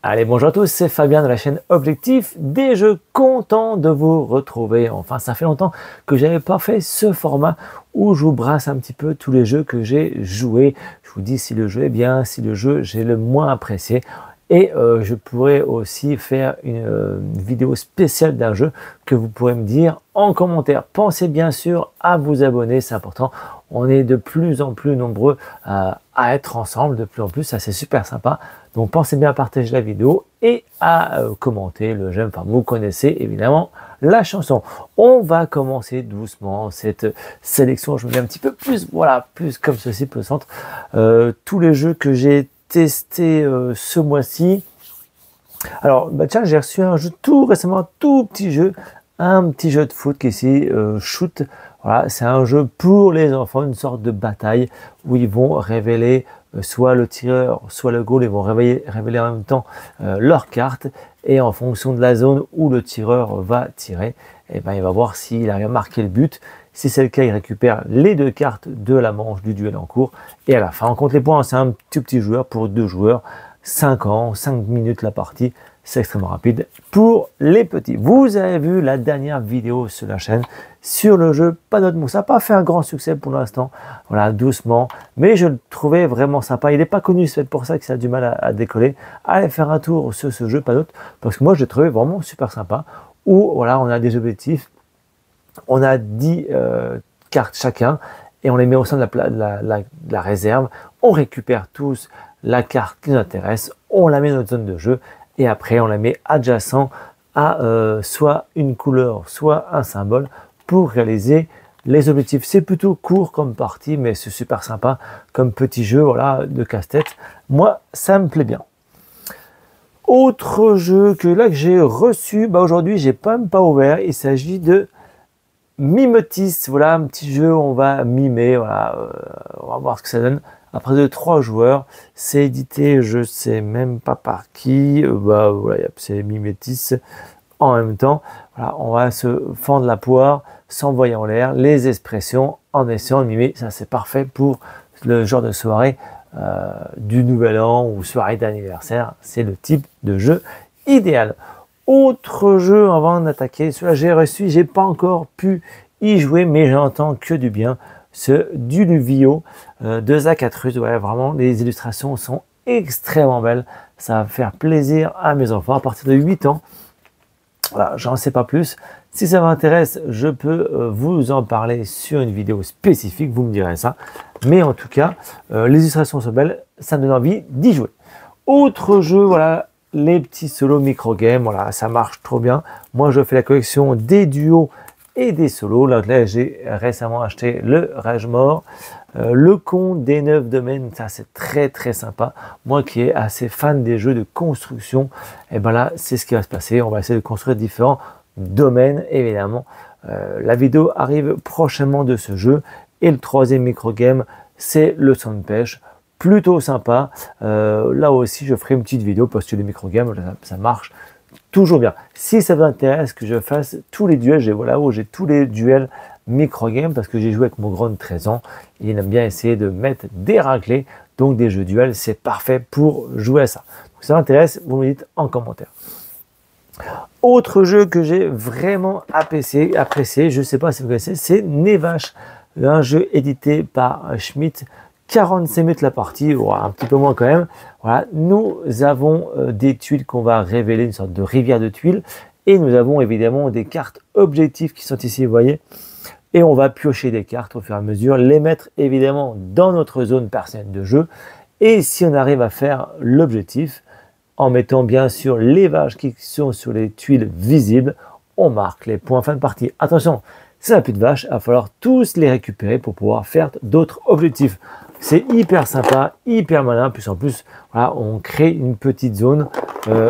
Allez, bonjour à tous, c'est Fabien de la chaîne Objectif des Jeux. Content de vous retrouver. Enfin, ça fait longtemps que j'avais pas fait ce format où je vous brasse un petit peu tous les jeux que j'ai joués. Je vous dis si le jeu est bien, si le jeu j'ai le moins apprécié. Et je pourrais aussi faire une vidéo spéciale d'un jeu que vous pourrez me dire en commentaire. Pensez bien sûr à vous abonner, c'est important. On est de plus en plus nombreux à être ensemble, de plus en plus, ça c'est super sympa. Donc pensez bien à partager la vidéo et à commenter le j'aime. Enfin, vous connaissez évidemment la chanson. On va commencer doucement cette sélection. Je me mets un petit peu plus, voilà, plus comme ceci, plus au centre. Tous les jeux que j'ai testés ce mois-ci. Alors, bah tiens, j'ai reçu un jeu tout récemment, un tout petit jeu, un petit jeu de foot qui est ici, Shoot. Voilà, c'est un jeu pour les enfants, une sorte de bataille où ils vont révéler soit le tireur, soit le goal. Ils vont révéler en même temps leur carte et en fonction de la zone où le tireur va tirer, et ben, il va voir s'il arrive à marquer le but. Si c'est le cas, il récupère les deux cartes de la manche du duel en cours et à la fin, on compte les points. C'est un tout petit joueur pour deux joueurs. 5 ans, 5 minutes la partie, c'est extrêmement rapide pour les petits. Vous avez vu la dernière vidéo sur la chaîne sur le jeu Padot Mousse. Ça n'a pas fait un grand succès pour l'instant, voilà, doucement, mais je le trouvais vraiment sympa. Il n'est pas connu, c'est pour ça que ça a du mal à décoller. Allez faire un tour sur ce jeu Padot, parce que moi je l'ai trouvé vraiment super sympa, où voilà, on a des objectifs, on a 10 cartes chacun, et on les met au sein de la réserve, on récupère tous la carte qui nous intéresse, on la met dans notre zone de jeu et après on la met adjacent à soit une couleur, soit un symbole pour réaliser les objectifs. C'est plutôt court comme partie, mais c'est super sympa comme petit jeu, voilà, de casse-tête. Moi, ça me plaît bien. Autre jeu que j'ai reçu, bah aujourd'hui, j'ai même pas ouvert. Il s'agit de Mimetis. Voilà, un petit jeu, on va mimer. Voilà, on va voir ce que ça donne. Après de 3 joueurs, c'est édité, je sais même pas par qui. Bah voilà, c'est Mimetis en même temps. Voilà, on va se fendre la poire, s'envoyer en l'air, les expressions en essayant de mimer. Ça, c'est parfait pour le genre de soirée du Nouvel An ou soirée d'anniversaire. C'est le type de jeu idéal. Autre jeu avant d'attaquer, celui-là j'ai reçu, j'ai pas encore pu y jouer, mais j'entends que du bien. Ce Diluvio de Zacatrus. Ouais, vraiment, les illustrations sont extrêmement belles. Ça va faire plaisir à mes enfants à partir de 8 ans. Voilà, j'en sais pas plus. Si ça vous intéresse, je peux vous en parler sur une vidéo spécifique, vous me direz ça. Mais en tout cas, les illustrations sont belles, ça me donne envie d'y jouer. Autre jeu, voilà, les petits solos micro-games, voilà, ça marche trop bien. Moi, je fais la collection des duos et des solos. Là, j'ai récemment acheté le Rage Mort, le Conte des 9 domaines. Ça, c'est très très sympa. Moi qui est assez fan des jeux de construction, et ben là, c'est ce qui va se passer. On va essayer de construire différents domaines, évidemment. La vidéo arrive prochainement de ce jeu. Et le troisième micro-game, c'est le son de pêche. Plutôt sympa. Là aussi, je ferai une petite vidéo parce que les micro-games, ça marche toujours bien. Si ça vous intéresse que je fasse tous les duels, voilà où j'ai tous les duels micro-games parce que j'ai joué avec mon grand de 13 ans. Et il aime bien essayer de mettre des raclés, donc des jeux duels, c'est parfait pour jouer à ça. Donc, si ça vous intéresse, vous me dites en commentaire. Autre jeu que j'ai vraiment apprécié, je ne sais pas si vous connaissez, c'est Nevash, un jeu édité par Schmidt. 45 minutes la partie, un petit peu moins quand même. Voilà, nous avons des tuiles qu'on va révéler, une sorte de rivière de tuiles. Et nous avons évidemment des cartes objectifs qui sont ici, vous voyez. Et on va piocher des cartes au fur et à mesure, les mettre évidemment dans notre zone personnelle de jeu. Et si on arrive à faire l'objectif, en mettant bien sûr les vaches qui sont sur les tuiles visibles, on marque les points fin de partie. Attention, si on n'a plus de vaches, il va falloir tous les récupérer pour pouvoir faire d'autres objectifs. C'est hyper sympa, hyper malin, plus en plus, voilà, on crée une petite zone,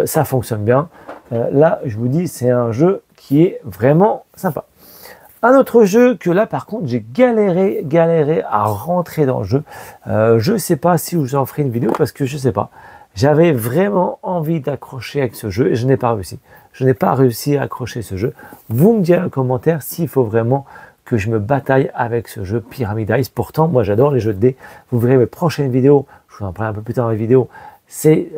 ça fonctionne bien. Là, je vous dis, c'est un jeu qui est vraiment sympa. Un autre jeu que là, par contre, j'ai galéré à rentrer dans le jeu. Je ne sais pas si je vous en ferai une vidéo parce que je ne sais pas. J'avais vraiment envie d'accrocher avec ce jeu et je n'ai pas réussi. Je n'ai pas réussi à accrocher ce jeu. Vous me direz en commentaire s'il faut vraiment que je me bataille avec ce jeu Pyramid Heist. Pourtant, moi j'adore les jeux de dés. Vous verrez mes prochaines vidéos, je vous en parlerai un peu plus tard dans les vidéos, c'est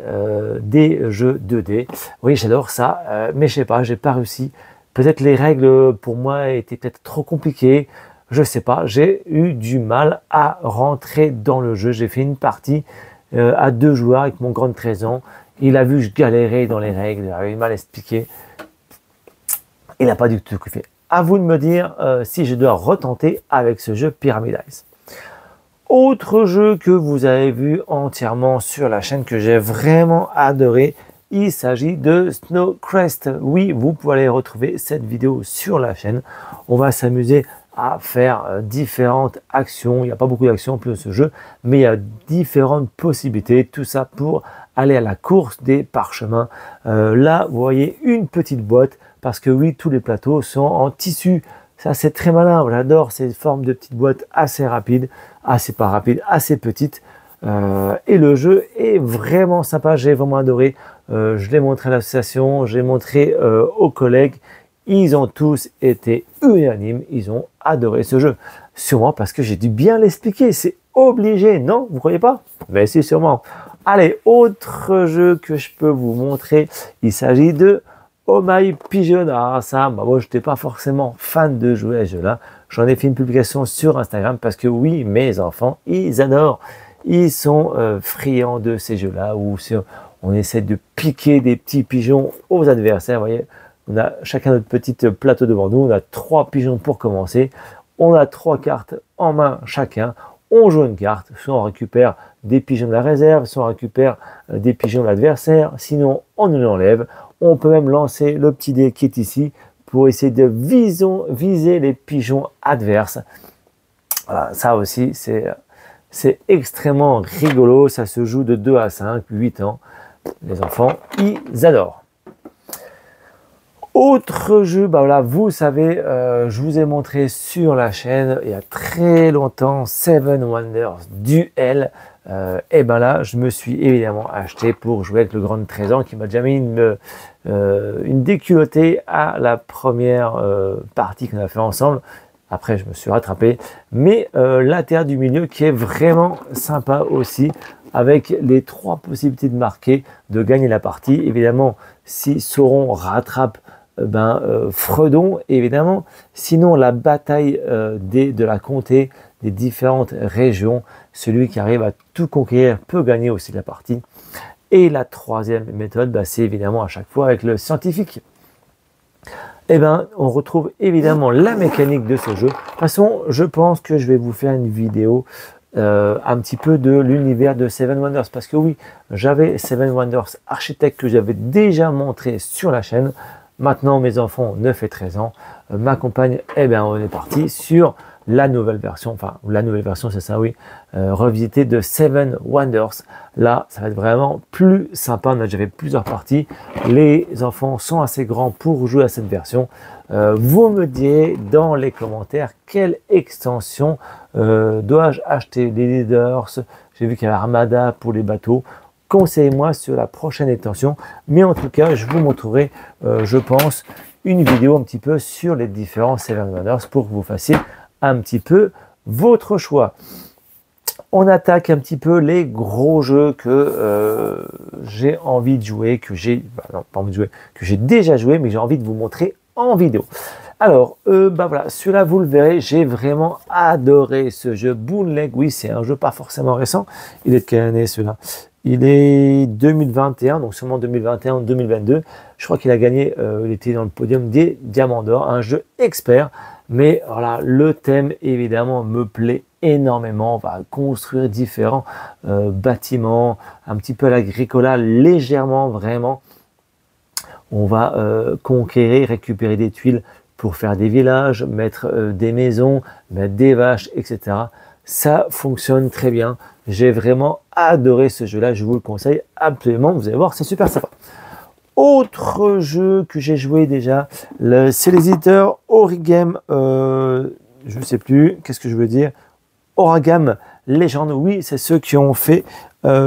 des jeux 2D. Oui, j'adore ça, mais je sais pas, j'ai pas réussi. Peut-être les règles pour moi étaient peut-être trop compliquées. Je sais pas, j'ai eu du mal à rentrer dans le jeu. J'ai fait une partie à 2 joueurs avec mon grand de 13 ans. Il a vu que je galérais dans les règles, j'avais mal expliqué. Il n'a pas du tout kiffé. À vous de me dire si je dois retenter avec ce jeu Pyramid Heist. Autre jeu que vous avez vu entièrement sur la chaîne que j'ai vraiment adoré, il s'agit de Snow Crest. Oui, vous pouvez aller retrouver cette vidéo sur la chaîne. On va s'amuser à faire différentes actions. Il n'y a pas beaucoup d'actions plus de ce jeu, mais il y a différentes possibilités. Tout ça pour aller à la course des parchemins. Là, vous voyez une petite boîte parce que oui, tous les plateaux sont en tissu. Ça, c'est très malin. J'adore ces formes de petites boîtes assez rapides, assez pas rapides, assez petites. Et le jeu est vraiment sympa. J'ai vraiment adoré. Je l'ai montré à l'association, j'ai montré aux collègues. Ils ont tous été unanimes. Ils ont adoré ce jeu. Sûrement parce que j'ai dû bien l'expliquer. C'est obligé, non? Vous croyez pas? Mais si, sûrement. Allez, autre jeu que je peux vous montrer. Il s'agit de Oh My Pigeon. Ah ça, moi je n'étais pas forcément fan de jouer à ce jeu-là. J'en ai fait une publication sur Instagram parce que oui, mes enfants, ils adorent. Ils sont friands de ces jeux-là où on essaie de piquer des petits pigeons aux adversaires. Vous voyez, on a chacun notre petit plateau devant nous. On a 3 pigeons pour commencer. On a 3 cartes en main chacun. On joue une carte. Soit on récupère des pigeons de la réserve, soit on récupère des pigeons de l'adversaire. Sinon, on nous l'enlève. On peut même lancer le petit dé qui est ici pour essayer de viser les pigeons adverses. Voilà, ça aussi, c'est extrêmement rigolo. Ça se joue de 2 à 5, 8 ans. Les enfants, ils adorent. Autre jeu, bah voilà, vous savez, je vous ai montré sur la chaîne il y a très longtemps Seven Wonders Duel. Et ben là, je me suis évidemment acheté pour jouer avec le grand de 13 ans qui m'a déjà mis une déculottée à la première partie qu'on a fait ensemble. Après, je me suis rattrapé. Mais l'intérieur du milieu qui est vraiment sympa aussi, avec les 3 possibilités de marquer, de gagner la partie. Évidemment, si Sauron rattrape Fredon, évidemment. Sinon, la bataille de la comté, des différentes régions, celui qui arrive à tout conquérir peut gagner aussi la partie. Et la 3e méthode, c'est évidemment à chaque fois avec le scientifique. Eh ben, on retrouve évidemment la mécanique de ce jeu. De toute façon, je pense que je vais vous faire une vidéo un petit peu de l'univers de Seven Wonders. Parce que oui, j'avais Seven Wonders Architect que j'avais déjà montré sur la chaîne. Maintenant, mes enfants ont 9 et 13 ans. Ma compagne, eh bien, on est parti sur la nouvelle version. Enfin, la nouvelle version, c'est ça, oui. Revisiter de Seven Wonders. Là, ça va être vraiment plus sympa. On a déjà fait plusieurs parties. Les enfants sont assez grands pour jouer à cette version. Vous me direz dans les commentaires quelle extension dois-je acheter. Les leaders, j'ai vu qu'il y avait Armada pour les bateaux. Conseillez-moi sur la prochaine extension. Mais en tout cas, je vous montrerai, je pense, une vidéo un petit peu sur les différents Seven Wonders pour que vous fassiez un petit peu votre choix. On attaque un petit peu les gros jeux que j'ai envie de jouer, que j'ai déjà joué, mais j'ai envie de vous montrer en vidéo. Alors, voilà, celui-là, vous le verrez, j'ai vraiment adoré ce jeu. Bootleg, oui, c'est un jeu pas forcément récent. Il est de quelle année celui-là? Il est 2021, donc seulement 2021-2022. Je crois qu'il a gagné, il était dans le podium des Diamants d'Or, un jeu expert. Mais voilà, le thème évidemment me plaît énormément. On va construire différents bâtiments, un petit peu à l'agricola, légèrement vraiment. On va conquérir, récupérer des tuiles pour faire des villages, mettre des maisons, mettre des vaches, etc. Ça fonctionne très bien. J'ai vraiment adoré ce jeu-là. Je vous le conseille absolument. Vous allez voir, c'est super sympa. Autre jeu que j'ai joué déjà, c'est les éditeurs Origame, je ne sais plus, qu'est-ce que je veux dire, Origame Legend, oui, c'est ceux qui ont fait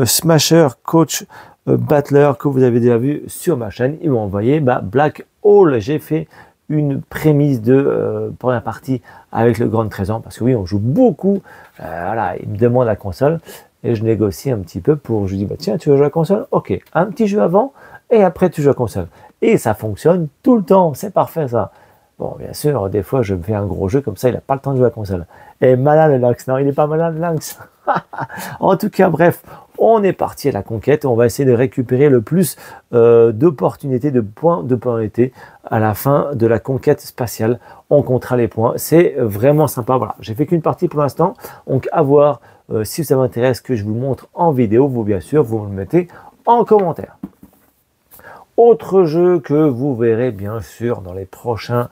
Smasher, Coach, Battler, que vous avez déjà vu sur ma chaîne. Ils m'ont envoyé Black Hole. J'ai fait une prémisse de première partie avec le grand de 13 ans, parce que oui, on joue beaucoup, voilà, il me demande la console. et je négocie un petit peu pour, je dis, bah, tiens, tu veux jouer à la console? Ok, un petit jeu avant et après tu joues à la console. Et ça fonctionne tout le temps, c'est parfait ça. Bon, bien sûr, des fois je me fais un gros jeu comme ça, il n'a pas le temps de jouer à la console. Et malin le lynx, non, il n'est pas malin le lynx. En tout cas, bref, on est parti à la conquête. On va essayer de récupérer le plus d'opportunités, de points d'opportunité à la fin de la conquête spatiale. On comptera les points. C'est vraiment sympa. Voilà, j'ai fait qu'une partie pour l'instant. Donc, à voir si ça m'intéresse que je vous montre en vidéo. Vous, bien sûr, vous me le mettez en commentaire. Autre jeu que vous verrez bien sûr dans les prochaines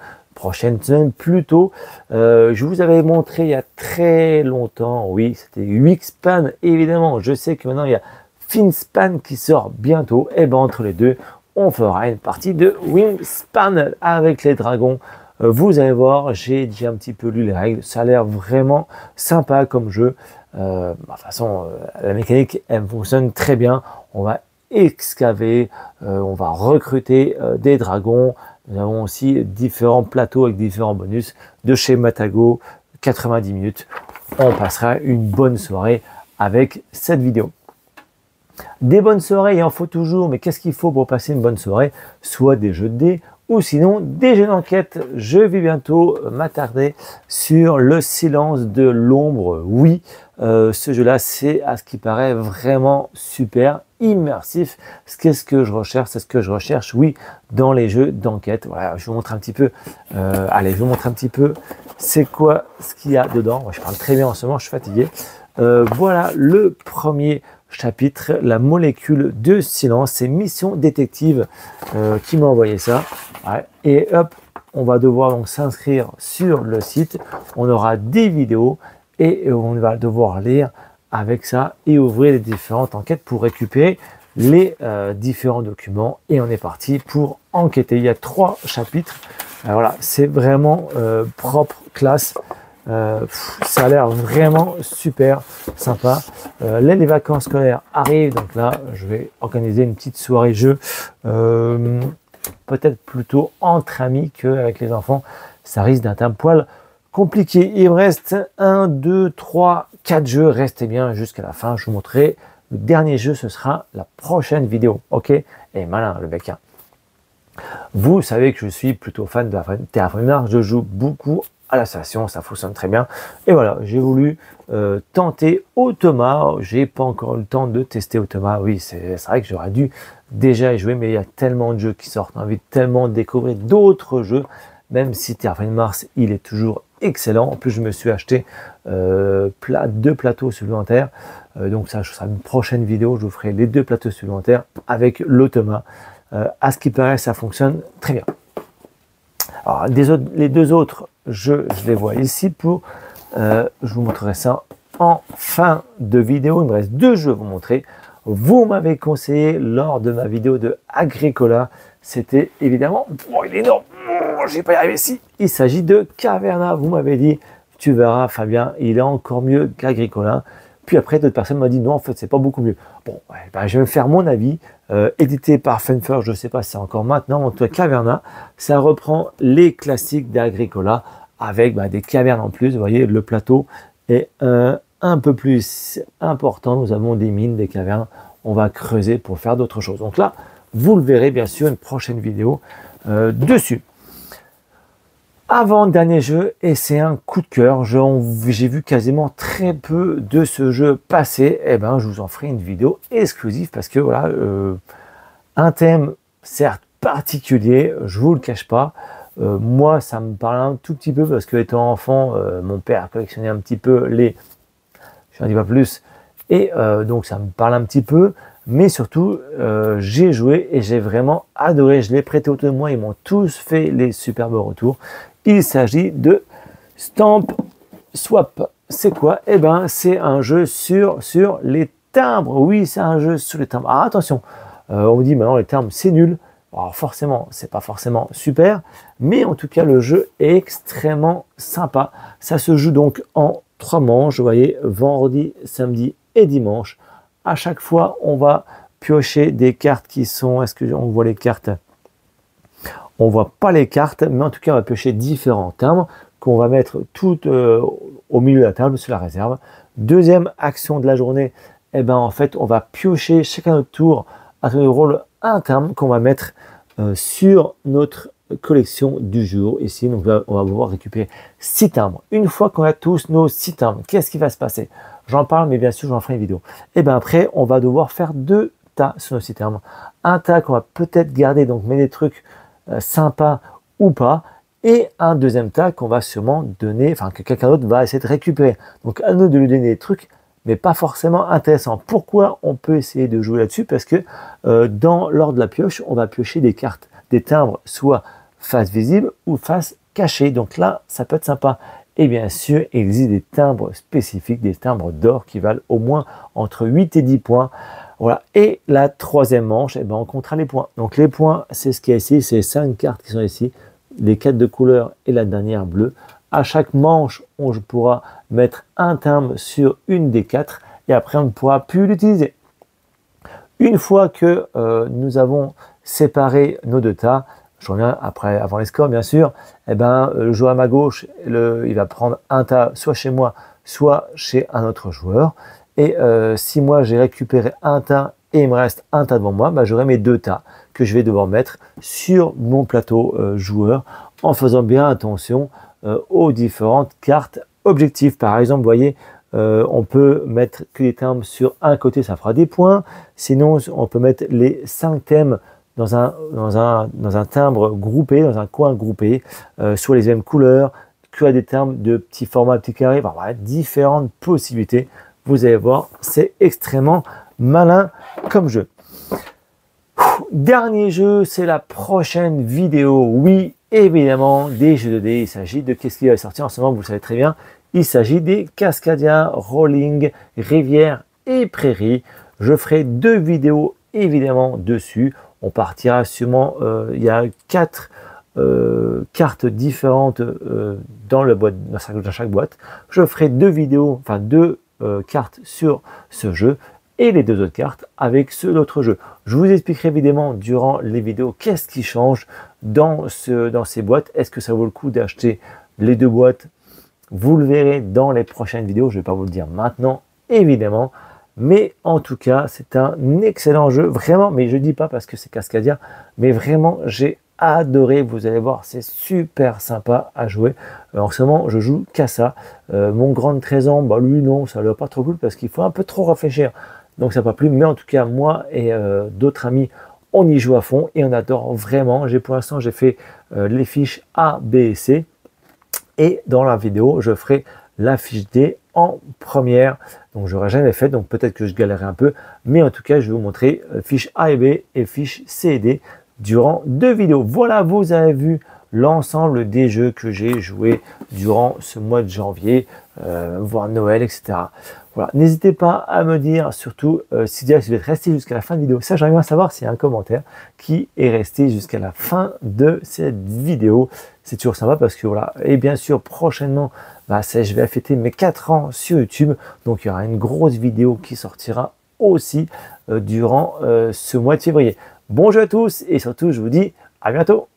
semaines plutôt. Je vous avais montré il y a très longtemps, oui, c'était Wingspan évidemment. Je sais que maintenant il y a Finspan qui sort bientôt. Et ben entre les deux, on fera une partie de Wingspan avec les dragons. Vous allez voir, j'ai déjà un petit peu lu les règles. Ça a l'air vraiment sympa comme jeu. De toute façon, la mécanique, elle fonctionne très bien. On va excaver, on va recruter des dragons. Nous avons aussi différents plateaux avec différents bonus de chez Matago, 90 minutes. On passera une bonne soirée avec cette vidéo. Des bonnes soirées, il en faut toujours, mais qu'est-ce qu'il faut pour passer une bonne soirée? Soit des jeux de dés, ou sinon des jeux d'enquête. Je vais bientôt m'attarder sur le silence de l'ombre. Oui, ce jeu-là, c'est à ce qui paraît vraiment super immersif. Qu'est-ce que je recherche? C'est ce que je recherche, oui, dans les jeux d'enquête. Voilà, je vous montre un petit peu. Allez, je vous montre un petit peu c'est quoi ce qu'il y a dedans. Moi, je parle très bien en ce moment, je suis fatigué. Voilà le premier chapitre, la molécule de silence. C'est Mission Détective qui m'a envoyé ça. Ouais. Et hop, on va devoir donc s'inscrire sur le site. On aura des vidéos et on va devoir lire avec ça et ouvrir les différentes enquêtes pour récupérer les différents documents. Et on est parti pour enquêter. Il y a 3 chapitres. Voilà, c'est vraiment propre, classe. Ça a l'air vraiment super sympa. Là, les vacances scolaires arrivent, donc là, je vais organiser une petite soirée jeu, peut-être plutôt entre amis qu'avec les enfants. Ça risque d'être un poil compliqué. Il me reste 1, 2, 3, 4 jeux. Restez bien jusqu'à la fin. Je vous montrerai le dernier jeu. Ce sera la prochaine vidéo. Ok? Et malin le mec. Vous savez que je suis plutôt fan de la Terraforming Mars. Je joue beaucoup à la station, ça fonctionne très bien. Et voilà, j'ai voulu tenter Automa. J'ai pas encore eu le temps de tester Automa. Oui, c'est vrai que j'aurais dû déjà y jouer, mais il y a tellement de jeux qui sortent. On a envie tellement de découvrir d'autres jeux, même si Terraforming Mars, il est toujours excellent. En plus, je me suis acheté 2 plateaux supplémentaires. Donc ça sera une prochaine vidéo. Je vous ferai les 2 plateaux supplémentaires avec l'Automa. À ce qui paraît, ça fonctionne très bien. Alors, les 2 autres jeux, je les vois ici pour. Je vous montrerai ça en fin de vidéo. Il me reste 2 jeux à vous montrer. Vous m'avez conseillé lors de ma vidéo de Agricola. C'était évidemment. Oh, il est énorme. Oh, je vais pas y arriver ici. Il s'agit de Caverna. Vous m'avez dit, tu verras, Fabien, il est encore mieux qu'Agricola. Puis après, d'autres personnes m'ont dit non, en fait, c'est pas beaucoup mieux. Bon, ouais, ben, je vais me faire mon avis. Édité par Funfer, je ne sais pas si c'est encore maintenant. En tout cas, Caverna, ça reprend les classiques d'Agricola avec des cavernes en plus. Vous voyez, le plateau est un peu plus important. Nous avons des mines, des cavernes. On va creuser pour faire d'autres choses. Donc là, vous le verrez bien sûr, une prochaine vidéo dessus. Avant-dernier jeu, et c'est un coup de cœur, j'ai vu quasiment très peu de ce jeu passer, et ben je vous en ferai une vidéo exclusive parce que voilà, un thème certes particulier, je vous le cache pas, moi ça me parle un tout petit peu parce que étant enfant, mon père collectionnait un petit peu je n'en dis pas plus, et donc ça me parle un petit peu, mais surtout j'ai joué et j'ai vraiment adoré, je l'ai prêté autour de moi, ils m'ont tous fait les superbes retours. Il s'agit de Stamp Swap. C'est quoi? Eh ben, c'est un jeu sur les timbres. Oui, c'est un jeu sur les timbres. Ah, attention, on me dit maintenant les timbres, c'est nul. Alors forcément, c'est pas forcément super, mais en tout cas, le jeu est extrêmement sympa. Ça se joue donc en 3 manches. Vous voyez, vendredi, samedi et dimanche. À chaque fois, on va piocher des cartes qui sont... Est-ce qu'on voit les cartes? On voit pas les cartes, mais en tout cas, on va piocher différents timbres qu'on va mettre tout au milieu de la table, sur la réserve. Deuxième action de la journée, et ben en fait, on va piocher chacun notre tour à tour de rôle un timbre qu'on va mettre sur notre collection du jour ici. Donc là, on va pouvoir récupérer 6 timbres. Une fois qu'on a tous nos 6 timbres, qu'est-ce qui va se passer? J'en parle, mais bien sûr, j'en ferai une vidéo. Et bien après, on va devoir faire 2 tas sur nos 6 timbres. Un tas qu'on va peut-être garder, donc mettre des trucs sympas ou pas. Et un deuxième tas qu'on va sûrement donner, enfin que quelqu'un d'autre va essayer de récupérer. Donc à nous de lui donner des trucs, mais pas forcément intéressants. Pourquoi on peut essayer de jouer là-dessus? Parce que lors de la pioche, on va piocher des cartes, des timbres, soit face visible ou face cachée. Donc là, ça peut être sympa. Et bien sûr, il existe des timbres spécifiques, des timbres d'or qui valent au moins entre 8 et 10 points. Voilà. Et la troisième manche, eh ben, on comptera les points. Donc les points, c'est ce qu'il y a ici, c'est 5 cartes qui sont ici, les 4 de couleur et la dernière bleue. À chaque manche, on pourra mettre un timbre sur une des 4 et après on ne pourra plus l'utiliser. Une fois que nous avons séparé nos 2 tas, je reviens après, avant les scores bien sûr, eh ben, le joueur à ma gauche, il va prendre un tas soit chez moi, soit chez un autre joueur. Et si moi j'ai récupéré un tas et il me reste un tas devant moi, bah, j'aurai mes 2 tas que je vais devoir mettre sur mon plateau joueur en faisant bien attention aux différentes cartes objectifs. Par exemple, vous voyez, on peut mettre que les timbres sur un côté, ça fera des points. Sinon, on peut mettre les 5 thèmes dans un timbre groupé, dans un coin groupé, soit les mêmes couleurs, que à des timbres de petits formats, petits carrés, enfin, voilà, différentes possibilités. Vous allez voir, c'est extrêmement malin comme jeu. Dernier jeu, c'est la prochaine vidéo. Oui, évidemment, des jeux de dés. Il s'agit de qu'est-ce qui va sortir en ce moment, vous le savez très bien. Il s'agit des Cascadia, Rolling, Rivière et Prairie. Je ferai 2 vidéos évidemment dessus. On partira sûrement, il y a 4 cartes différentes dans chaque boîte. Je ferai 2 vidéos, enfin 2 cartes sur ce jeu et les 2 autres cartes avec l'autre jeu. Je vous expliquerai évidemment durant les vidéos qu'est-ce qui change dans ces boîtes. Est-ce que ça vaut le coup d'acheter les 2 boîtes? Vous le verrez dans les prochaines vidéos. Je ne vais pas vous le dire maintenant, évidemment. Mais en tout cas, c'est un excellent jeu, vraiment. Mais je ne dis pas parce que c'est Cascadia, mais vraiment, j'ai adoré. Vous allez voir, c'est super sympa à jouer. En ce moment, je joue qu'à ça. Mon grand de 13 ans, bah lui, non, ça ne va pas trop cool parce qu'il faut un peu trop réfléchir. Donc, ça n'a pas plu. Mais en tout cas, moi et d'autres amis, on y joue à fond et on adore vraiment. Pour l'instant, j'ai fait les fiches A, B et C. Et dans la vidéo, je ferai la fiche D en première. Donc, je n'aurais jamais fait. Donc, peut-être que je galérerai un peu. Mais en tout cas, je vais vous montrer fiche A et B et fiche C et D durant 2 vidéos. Voilà, vous avez vu l'ensemble des jeux que j'ai joués durant ce mois de janvier, voire Noël, etc. Voilà, n'hésitez pas à me dire surtout si vous êtes resté jusqu'à la fin de la vidéo. Ça, j'aimerais bien savoir s'il y a un commentaire qui est resté jusqu'à la fin de cette vidéo. C'est toujours sympa parce que voilà, et bien sûr, prochainement, je vais fêter mes 4 ans sur YouTube. Donc, il y aura une grosse vidéo qui sortira aussi durant ce mois de février. Bonjour à tous et surtout, je vous dis à bientôt.